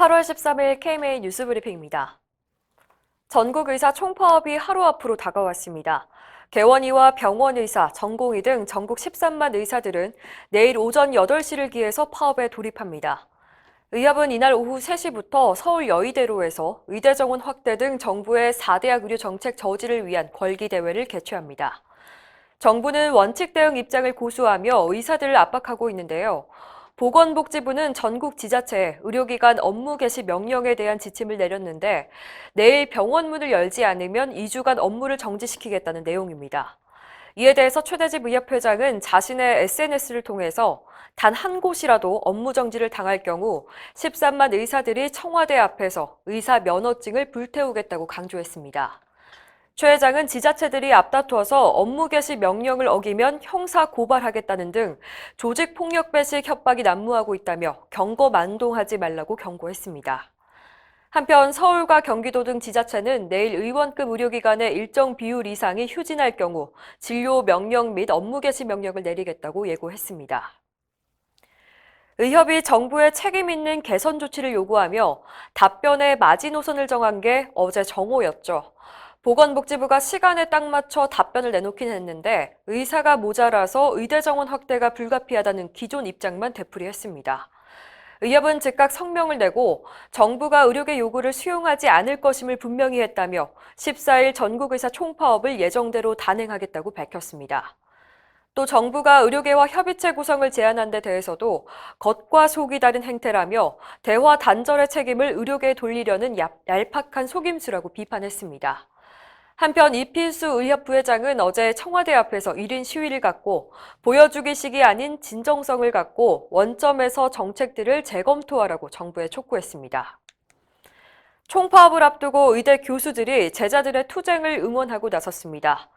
8월 13일 KMA 뉴스 브리핑입니다. 전국 의사 총파업이 하루 앞으로 다가왔습니다. 개원의와 병원의사, 전공의 등 전국 13만 의사들은 내일 오전 8시를 기해서 파업에 돌입합니다. 의협은 이날 오후 3시부터 서울 여의대로에서 의대 정원 확대 등 정부의 4대학 의료 정책 저지를 위한 걸기대회를 개최합니다. 정부는 원칙 대응 입장을 고수하며 의사들을 압박하고 있는데요. 보건복지부는 전국 지자체에 의료기관 업무 개시 명령에 대한 지침을 내렸는데 내일 병원 문을 열지 않으면 2주간 업무를 정지시키겠다는 내용입니다. 이에 대해서 최대집 의협회장은 자신의 SNS를 통해서 단 한 곳이라도 업무 정지를 당할 경우 13만 의사들이 청와대 앞에서 의사 면허증을 불태우겠다고 강조했습니다. 최 회장은 지자체들이 앞다퉈서 업무 개시 명령을 어기면 형사 고발하겠다는 등 조직폭력 배식 협박이 난무하고 있다며 경거만동하지 말라고 경고했습니다. 한편 서울과 경기도 등 지자체는 내일 의원급 의료기관의 일정 비율 이상이 휴진할 경우 진료 명령 및 업무 개시 명령을 내리겠다고 예고했습니다. 의협이 정부에 책임 있는 개선 조치를 요구하며 답변의 마지노선을 정한 게 어제 정오였죠. 보건복지부가 시간에 딱 맞춰 답변을 내놓긴 했는데 의사가 모자라서 의대 정원 확대가 불가피하다는 기존 입장만 되풀이했습니다. 의협은 즉각 성명을 내고 정부가 의료계 요구를 수용하지 않을 것임을 분명히 했다며 14일 전국의사 총파업을 예정대로 단행하겠다고 밝혔습니다. 또 정부가 의료계와 협의체 구성을 제안한 데 대해서도 겉과 속이 다른 행태라며 대화 단절의 책임을 의료계에 돌리려는 얄팍한 속임수라고 비판했습니다. 한편 이필수 의협 부회장은 어제 청와대 앞에서 1인 시위를 갖고 보여주기식이 아닌 진정성을 갖고 원점에서 정책들을 재검토하라고 정부에 촉구했습니다. 총파업을 앞두고 의대 교수들이 제자들의 투쟁을 응원하고 나섰습니다.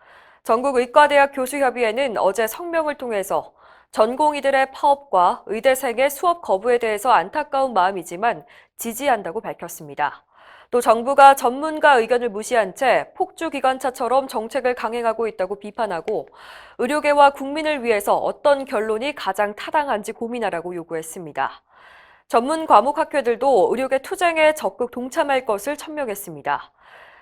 전국의과대학 교수협의회는 어제 성명을 통해서 전공의들의 파업과 의대생의 수업 거부에 대해서 안타까운 마음이지만 지지한다고 밝혔습니다. 또 정부가 전문가 의견을 무시한 채 폭주기관차처럼 정책을 강행하고 있다고 비판하고 의료계와 국민을 위해서 어떤 결론이 가장 타당한지 고민하라고 요구했습니다. 전문 과목 학회들도 의료계 투쟁에 적극 동참할 것을 천명했습니다.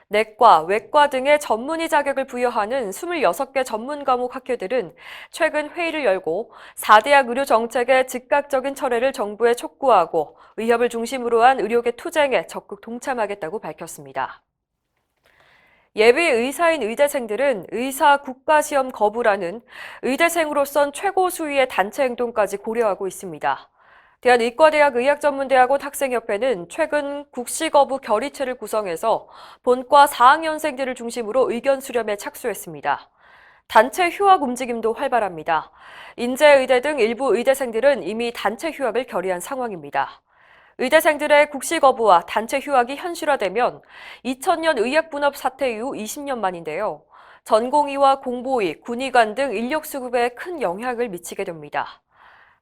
내과, 외과 등의 전문의 자격을 부여하는 26개 전문 과목 학회들은 최근 회의를 열고 4대학 의료 정책의 즉각적인 철회를 정부에 촉구하고 의협을 중심으로 한 의료계 투쟁에 적극 동참하겠다고 밝혔습니다. 예비 의사인 의대생들은 의사 국가시험 거부라는 의대생으로선 최고 수위의 단체 행동까지 고려하고 있습니다. 대한의과대학 의학전문대학원 학생협회는 최근 국시거부 결의체를 구성해서 본과 4학년생들을 중심으로 의견 수렴에 착수했습니다. 단체 휴학 움직임도 활발합니다. 인제의대 등 일부 의대생들은 이미 단체 휴학을 결의한 상황입니다. 의대생들의 국시거부와 단체 휴학이 현실화되면 2000년 의학분업 사태 이후 20년 만인데요. 전공의와 공보의, 군의관 등 인력 수급에 큰 영향을 미치게 됩니다.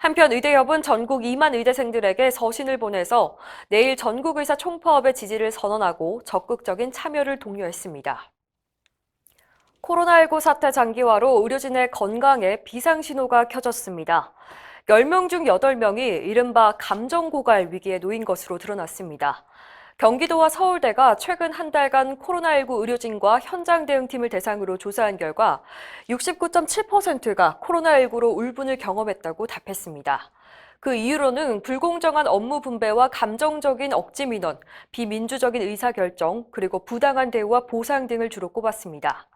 한편 의대협은 전국 2만 의대생들에게 서신을 보내서 내일 전국의사 총파업의 지지를 선언하고 적극적인 참여를 독려했습니다. 코로나19 사태 장기화로 의료진의 건강에 비상신호가 켜졌습니다. 10명 중 8명이 이른바 감정고갈 위기에 놓인 것으로 드러났습니다. 경기도와 서울대가 최근 한 달간 코로나19 의료진과 현장 대응팀을 대상으로 조사한 결과 69.7%가 코로나19로 울분을 경험했다고 답했습니다. 그 이유로는 불공정한 업무 분배와 감정적인 억지 민원, 비민주적인 의사결정, 그리고 부당한 대우와 보상 등을 주로 꼽았습니다.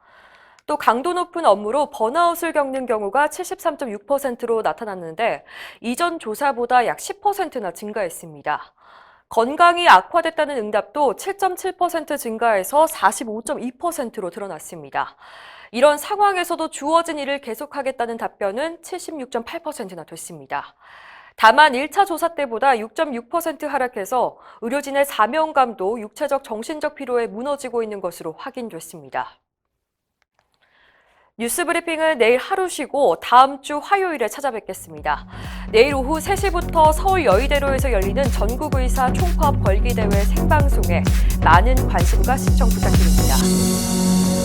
또 강도 높은 업무로 번아웃을 겪는 경우가 73.6%로 나타났는데 이전 조사보다 약 10%나 증가했습니다. 건강이 악화됐다는 응답도 7.7% 증가해서 45.2%로 드러났습니다. 이런 상황에서도 주어진 일을 계속하겠다는 답변은 76.8%나 됐습니다. 다만 1차 조사 때보다 6.6% 하락해서 의료진의 사명감도 육체적 정신적 피로에 무너지고 있는 것으로 확인됐습니다. 뉴스 브리핑은 내일 하루 쉬고 다음 주 화요일에 찾아뵙겠습니다. 내일 오후 3시부터 서울 여의대로에서 열리는 전국의사 총파업 걸기대회 생방송에 많은 관심과 시청 부탁드립니다.